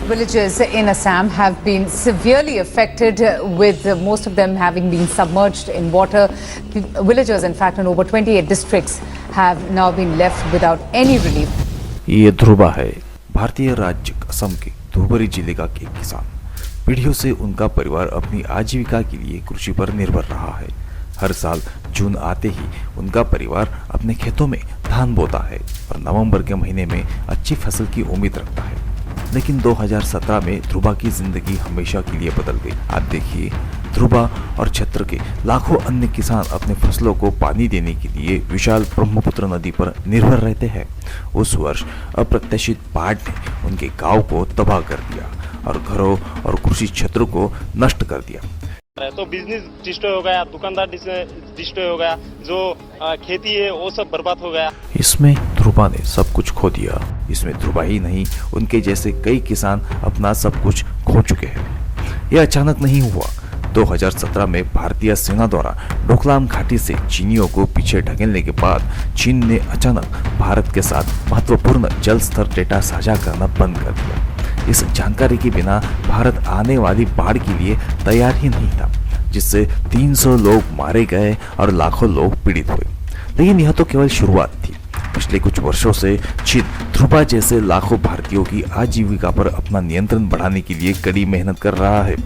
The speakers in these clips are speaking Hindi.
Villages in Assam have been severely affected, with most of them having been submerged in water. Villagers, in fact, in over 28 districts have now been left without any relief. ये ध्रुवा है, भारतीय राज्य असम के धुबरी जिले का एक किसान। पीढ़ियों से उनका परिवार अपनी आजीविका के लिए कृषि पर निर्भर रहा है। हर साल जून आते ही उनका परिवार अपने खेतों में धान बोता है और नवंबर के महीने में अच्छी फसल की उम्मीद रखता है। लेकिन 2017 में ध्रुवा की जिंदगी हमेशा के लिए बदल गई। आप देखिए, ध्रुवा और क्षेत्र के लाखों अन्य किसान अपने फसलों को पानी देने के लिए विशाल ब्रह्मपुत्र नदी पर निर्भर रहते हैं। उस वर्ष अप्रत्याशित बाढ़ ने उनके गांव को तबाह कर दिया और घरों और कृषि क्षेत्रों को नष्ट कर दिया। तो बिजनेस डिस्ट्रॉय हो गया, दुकानदार डिस्ट्रॉय हो गया, जो खेती है वो सब बर्बाद हो गया। इसमें ध्रुवा ने सब कुछ खो दिया। इसमें ध्रुवा ही नहीं, उनके जैसे कई किसान अपना सब कुछ खो चुके हैं। यह अचानक नहीं हुआ। 2017 में भारतीय सेना द्वारा डोकलाम घाटी से चीनियों को पीछे ढकेलने के बाद चीन ने अचानक भारत के साथ महत्वपूर्ण जल स्तर डेटा साझा करना बंद कर दिया। इस जानकारी के बिना भारत आने वाली बाढ़ के लिए तैयार ही नहीं था, जिससे 300 लोग मारे गए और लाखों लोग पीड़ित हुए। लेकिन यह तो केवल शुरुआत थी। पिछले कुछ वर्षों से चीन ध्रुवा जैसे लाखों भारतीयों की आजीविका पर अपना नियंत्रण बढ़ाने के लिए कड़ी मेहनत कर रहा है।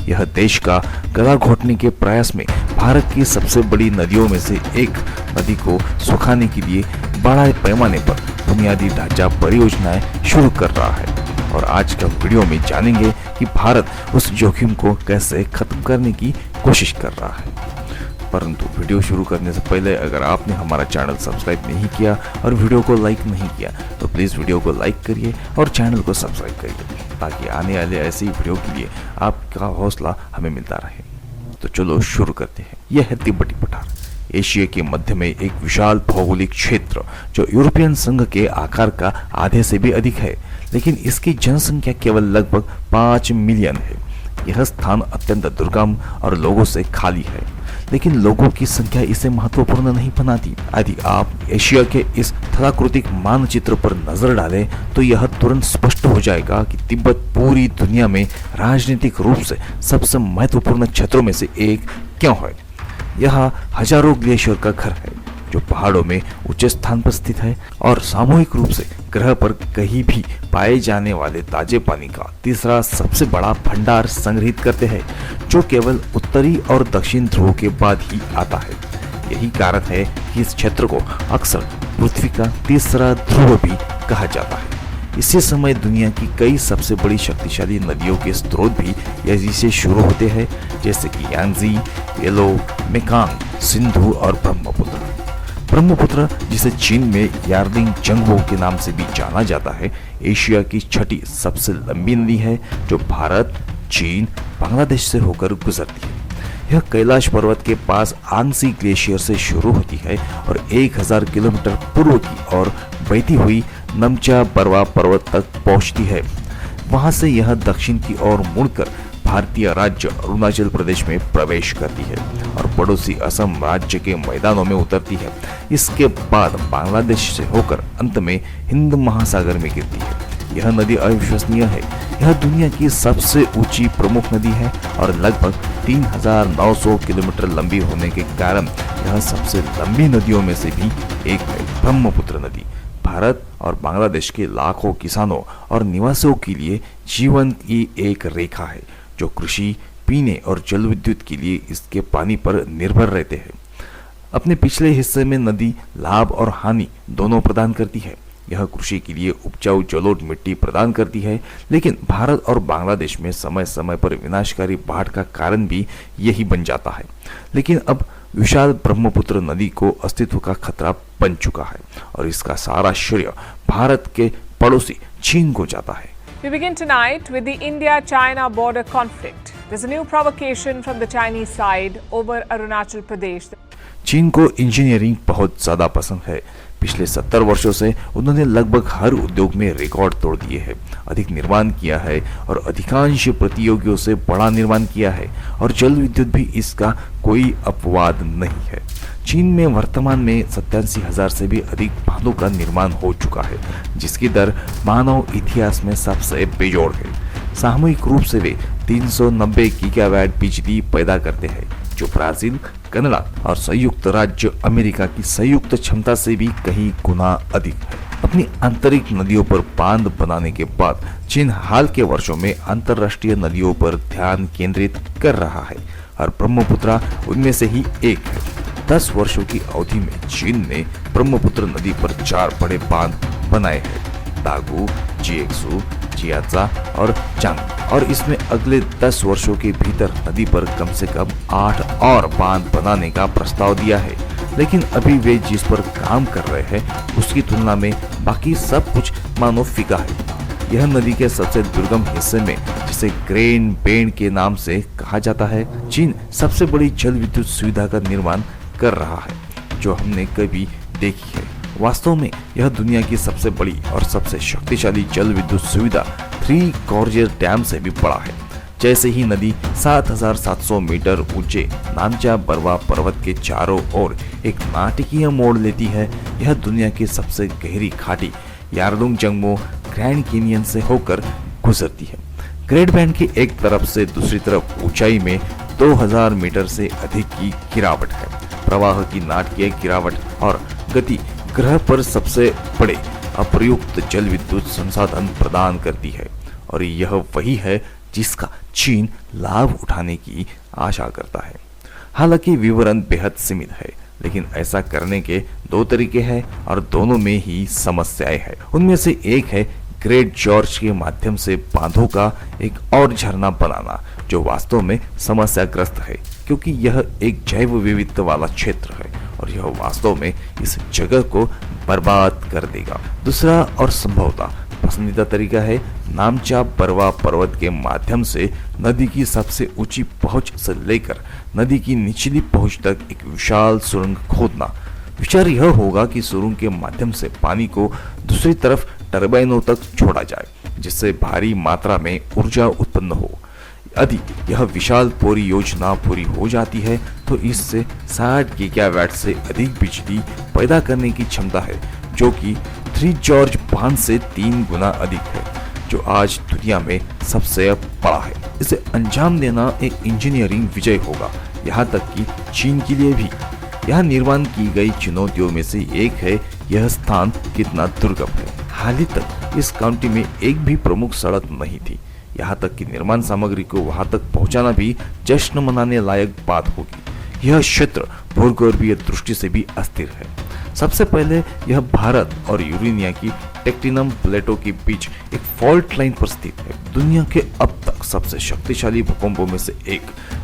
यह देश का गला घोटने के प्रयास में भारत की सबसे बड़ी नदियों में से एक नदी को सुखाने के लिए बड़े पैमाने पर बुनियादी ढांचा परियोजनाएं शुरू कर रहा है। और आज का वीडियो में जानेंगे कि भारत उस जोखिम को कैसे खत्म करने की कोशिश कर रहा है। परंतु वीडियो शुरू करने से पहले अगर आपने हमारा चैनल सब्सक्राइब नहीं किया और वीडियो को लाइक नहीं किया तो प्लीज़ वीडियो को लाइक करिए और चैनल को सब्सक्राइब करिए, ताकि आने वाले ऐसे ही वीडियो के लिए आपका हौसला हमें मिलता रहे। तो चलो शुरू करते हैं। यह है तिब्बती पठार, एशिया के मध्य में एक विशाल भौगोलिक क्षेत्र जो यूरोपियन संघ के आकार का आधे से भी अधिक है, लेकिन इसकी जनसंख्या केवल लगभग 5 मिलियन है। यह स्थान अत्यंत दुर्गम और लोगों से खाली है, लेकिन लोगों की संख्या इसे महत्वपूर्ण नहीं बनाती। यदि आप एशिया के इस तथाकृतिक मानचित्र पर नजर डालें तो यह तुरंत स्पष्ट हो जाएगा कि तिब्बत पूरी दुनिया में राजनीतिक रूप से सबसे महत्वपूर्ण क्षेत्रों में से एक क्यों है। यह हजारों ग्लेशियर का घर है जो पहाड़ों में ऊंचे स्थान पर स्थित है और सामूहिक रूप से ग्रह पर कहीं भी पाए जाने वाले ताजे पानी का तीसरा सबसे बड़ा भंडार संग्रहित करते हैं, जो केवल उत्तरी और दक्षिण ध्रुव के बाद ही आता है। यही कारण है कि इस क्षेत्र को अक्सर पृथ्वी का तीसरा ध्रुव भी कहा जाता है। इसी समय दुनिया की कई सबसे बड़ी शक्तिशाली नदियों के स्रोत भी यहीं से शुरू होते हैं, जैसे कि यांगजी, येलो, मेकांग, सिंधु और ब्रह्मपुत्र। ब्रह्मपुत्र, जिसे चीन में यार्लिंग जंगहो के नाम से भी जाना जाता है, एशिया की छठी सबसे लंबी नदी है जो भारत, चीन, बांग्लादेश से होकर गुजरती है। यह कैलाश पर्वत के पास आंगसी ग्लेशियर से शुरू होती है और 1000 किलोमीटर पूर्व की ओर बहती हुई नमचा बरवा पर्वत तक पहुंचती है। वहां से यह दक्षिण की ओर मुड़कर भारतीय राज्य अरुणाचल प्रदेश में प्रवेश करती है और पड़ोसी असम राज्य के मैदानों में उतरती है। इसके बाद बांग्लादेश से होकर अंत में हिंद महासागर में गिरती है। यह नदी अविश्वसनीय है। यह दुनिया की सबसे ऊंची प्रमुख नदी है और लगभग 3900 किलोमीटर लंबी होने के कारण यह सबसे लंबी नदियों में से भी एक है। ब्रह्मपुत्र नदी भारत और बांग्लादेश के लाखों किसानों और निवासियों के लिए जीवन की एक रेखा है, जो कृषि, पीने और जल विद्युत के लिए इसके पानी पर निर्भर रहते हैं। अपने पिछले हिस्से में नदी लाभ और हानि दोनों प्रदान करती है। यह कृषि के लिए उपजाऊ जलोढ़ मिट्टी प्रदान करती है, लेकिन भारत और बांग्लादेश में समय समय पर विनाशकारी बाढ़ का कारण भी यही बन जाता है। लेकिन अब विशाल ब्रह्मपुत्र नदी को अस्तित्व का खतरा बन चुका है और इसका सारा श्रेय भारत के पड़ोसी चीन को जाता है। We begin tonight with the India-China border conflict. There's a new provocation from the Chinese side over Arunachal Pradesh. चीन को इंजीनियरिंग बहुत ज्यादा पसंद है। पिछले 70 वर्षों से उन्होंने लगभग हर उद्योग में रिकॉर्ड तोड़ दिए हैं, अधिक निर्माण किया है और अधिकांश प्रतियोगियों से बड़ा निर्माण किया है और जल विद्युत भी इसका कोई अपवाद नहीं है। चीन में वर्तमान में 87,000 से भी अधिक बांधों का निर्माण हो चुका है, जिसकी दर मानव इतिहास में सबसे बेजोड़ है। सामूहिक रूप से वे 390 गीगावाट बिजली पैदा करते हैं, जो ब्राजील, कनाडा और संयुक्त राज्य अमेरिका की संयुक्त क्षमता से भी कई गुना अधिक है। अपनी आंतरिक नदियों पर बांध बनाने के बाद चीन हाल के वर्षों में अंतर्राष्ट्रीय नदियों पर ध्यान केंद्रित कर रहा है और ब्रह्मपुत्र उनमें से ही एक है। 10 वर्षों की अवधि में चीन ने ब्रह्मपुत्र नदी पर 4 बड़े बांध बनाए हैं, दागू, जिएक्सू, जियाचा और चांग, और इसमें अगले 10 वर्षों के भीतर नदी पर कम से कम 8 और बांध बनाने का प्रस्ताव दिया है। लेकिन अभी वे जिस पर काम कर रहे हैं उसकी तुलना में बाकी सब कुछ मानो फीका है। यह नदी के सबसे दुर्गम हिस्से में, जिसे ग्रेन बेंड के नाम से कहा जाता है, चीन सबसे बड़ी जल विद्युत सुविधा का निर्माण कर रहा है जो हमने कभी देखी है। वास्तव में यह दुनिया की सबसे बड़ी और सबसे शक्तिशाली जल विद्युत सुविधा 3 गॉर्जियस डैम से भी बड़ा है। जैसे ही नदी 7,700 मीटर ऊंचे नामचा बरवा पर्वत के चारों ओर एक नाटकीय मोड़ लेती है, यह दुनिया की सबसे गहरी घाटी यारलुंग जंगमो ग्रैंड कैनियन से होकर गुजरती है। ग्रेट बैंड की एक तरफ से दूसरी तरफ ऊंचाई में 2000 मीटर से अधिक की गिरावट है। प्रवाह की नाटकीय गिरावट और गति ग्रह पर सबसे बड़े अप्रयुक्त जल विद्युत संसाधन प्रदान करती है, और यह वही है जिसका चीन लाभ उठाने की आशा करता है। हालांकि विवरण बेहद सीमित है, लेकिन ऐसा करने के 2 तरीके हैं और दोनों में ही समस्याएं हैं। उनमें से एक है ग्रेट जॉर्ज के माध्यम से बांधों का एक और झरना बनाना, जो वास्तव में समस्याग्रस्त है क्योंकि यह एक जैव विविधता वाला क्षेत्र है और यह वास्तव में इस जगह को बर्बाद कर देगा। दूसरा और संभवतः पसंदीदा तरीका है नामचा बरवा पर्वत के माध्यम से नदी की सबसे ऊंची पहुंच से लेकर नदी की निचली पहुंच तक एक विशाल सुरंग खोदना। विचार यह होगा कि सुरंग के माध्यम से पानी को दूसरी तरफ टरबाइनों तक छोड़ा जाए, जिससे भारी मात्रा में ऊर्जा उत्पन्न हो। यदि यह विशाल परियोजना पूरी हो जाती है तो इससे 60 गीगावाट से अधिक बिजली पैदा करने की क्षमता है, जो कि 3 जॉर्ज बांध से 3 गुना अधिक है, जो आज दुनिया में सबसे बड़ा है। इसे अंजाम देना एक इंजीनियरिंग विजय होगा, यहाँ तक कि चीन के लिए भी। यहाँ निर्माण की गई चुनौतियों में से एक है यह स्थान कितना दुर्गम है। हाल ही तक इस काउंटी में एक भी प्रमुख सड़क नहीं थी, यहाँ तक कि निर्माण सामग्री को वहां तक पहुंचाना भी जश्न मनाने लायक बात होगी। यह क्षेत्र भूगर्भीय दृष्टि से भी अस्थिर है। सबसे पहले यह भारत और यूरेनिया की टेक्टिनम प्लेटों के बीच एक फॉल्ट लाइन पर स्थित है। दुनिया के अब तक सबसे शक्तिशाली भूकंपों में से एक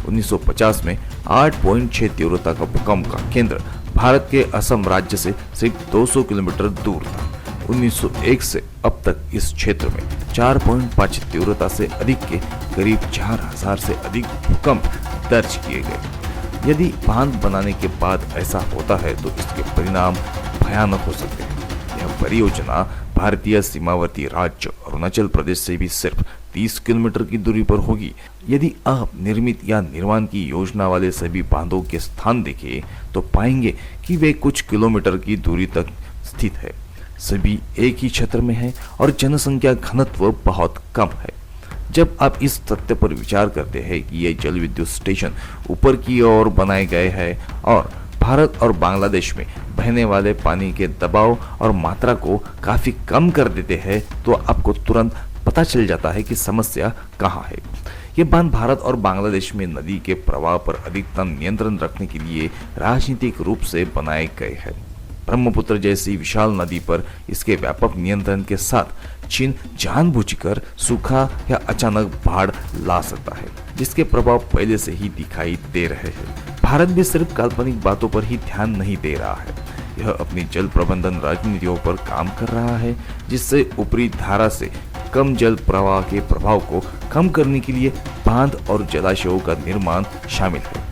1950 में 8.6 तीव्रता का भूकंप का केंद्र भारत के असम राज्य से सिर्फ 200 किलोमीटर दूर था। 1901 से अब तक इस क्षेत्र में 4.5 तीव्रता से अधिक के करीब 4000 से अधिक भूकंप दर्ज किए गए। यदि बांध बनाने के बाद ऐसा होता है तो इसके परिणाम भयानक हो सकते हैं। यह परियोजना भारतीय सीमावर्ती राज्य अरुणाचल प्रदेश से भी सिर्फ 30 किलोमीटर की दूरी पर होगी। यदि आप निर्मित या निर्माण की योजना वाले सभी बांधों के स्थान देखें तो पाएंगे कि वे कुछ किलोमीटर की दूरी तक स्थित है। सभी एक ही क्षेत्र में है और जनसंख्या घनत्व बहुत कम है। जब आप इस तथ्य पर विचार करते हैं कि ये जल विद्युत स्टेशन ऊपर की ओर बनाए गए हैं और भारत और बांग्लादेश में बहने वाले पानी के दबाव और मात्रा को काफी कम कर देते हैं, तो आपको तुरंत पता चल जाता है कि समस्या कहाँ है। ये बांध भारत और बांग्लादेश में नदी के प्रवाह पर अधिकतम नियंत्रण रखने के लिए राजनीतिक रूप से बनाए गए हैं। ब्रह्मपुत्र जैसी विशाल नदी पर इसके व्यापक नियंत्रण के साथ चीन जानबूझकर सूखा या अचानक बाढ़ ला सकता है, जिसके प्रभाव पहले से ही दिखाई दे रहे हैं। भारत भी सिर्फ काल्पनिक बातों पर ही ध्यान नहीं दे रहा है, यह अपनी जल प्रबंधन रणनीतियों पर काम कर रहा है, जिससे ऊपरी धारा से कम जल प्रवाह के प्रभाव को कम करने के लिए बांध और जलाशयों का निर्माण शामिल है।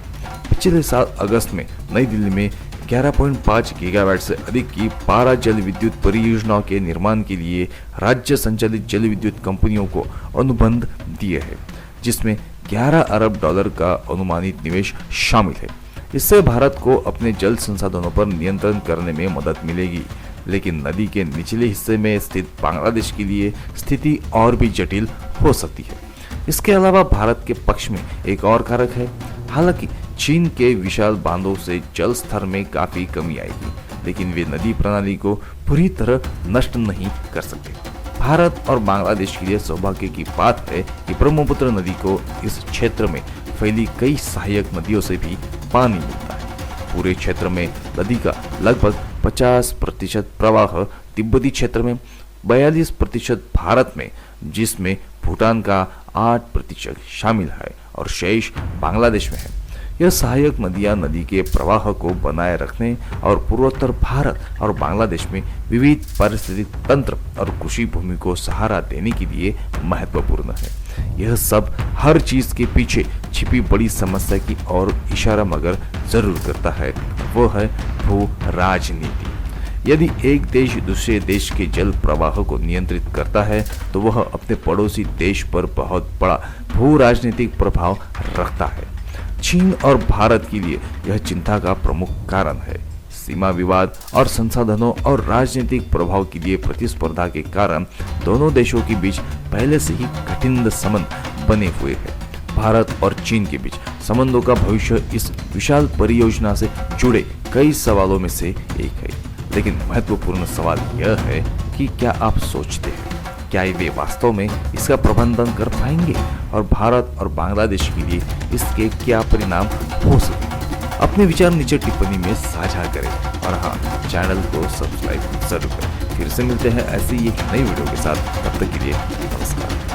पिछले साल अगस्त में नई दिल्ली में 11.5 गीगावाट से अधिक की 12 जल विद्युत परियोजनाओं के निर्माण के लिए राज्य संचालित जल विद्युत कंपनियों को अनुबंध दिए हैं, जिसमें $11 अरब का अनुमानित निवेश शामिल है। इससे भारत को अपने जल संसाधनों पर नियंत्रण करने में मदद मिलेगी, लेकिन नदी के निचले हिस्से में स्थित बांग्लादेश के लिए स्थिति और भी जटिल हो सकती है। इसके अलावा भारत के पक्ष में एक और कारक है। हालांकि चीन के विशाल बांधों से जल स्तर में काफी कमी आएगी, लेकिन वे नदी प्रणाली को पूरी तरह नष्ट नहीं कर सकते। भारत और बांग्लादेश के लिए सौभाग्य की बात है कि ब्रह्मपुत्र नदी को इस क्षेत्र में फैली कई सहायक नदियों से भी पानी मिलता है। पूरे क्षेत्र में नदी का लगभग 50% प्रवाह तिब्बती क्षेत्र में, 42% भारत में, जिसमें भूटान का 8% शामिल है और शेष बांग्लादेश में है। यह सहायक नदियां नदी के प्रवाह को बनाए रखने और पूर्वोत्तर भारत और बांग्लादेश में विविध पारिस्थितिक तंत्र और कृषि भूमि को सहारा देने के लिए महत्वपूर्ण है। यह सब हर चीज के पीछे छिपी बड़ी समस्या की ओर इशारा मगर जरूर करता है, वो है भू राजनीति। यदि एक देश दूसरे देश के जल प्रवाह को नियंत्रित करता है तो वह अपने पड़ोसी देश पर बहुत बड़ा भू राजनीतिक प्रभाव रखता है। चीन और भारत के लिए यह चिंता का प्रमुख कारण है। सीमा विवाद और संसाधनों और राजनीतिक प्रभाव के लिए प्रतिस्पर्धा के कारण दोनों देशों के बीच पहले से ही कठिन संबंध बने हुए हैं। भारत और चीन के बीच संबंधों का भविष्य इस विशाल परियोजना से जुड़े कई सवालों में से एक है। लेकिन महत्वपूर्ण सवाल यह है कि क्या आप सोचते हैं, क्या वे वास्तव में इसका प्रबंधन कर पाएंगे और भारत और बांग्लादेश के लिए इसके क्या परिणाम हो सकेंगे? अपने विचार नीचे टिप्पणी में साझा करें और हाँ, चैनल को सब्सक्राइब जरूर करें। फिर से मिलते हैं ऐसी एक नई वीडियो के साथ, तब तक के लिए नमस्कार।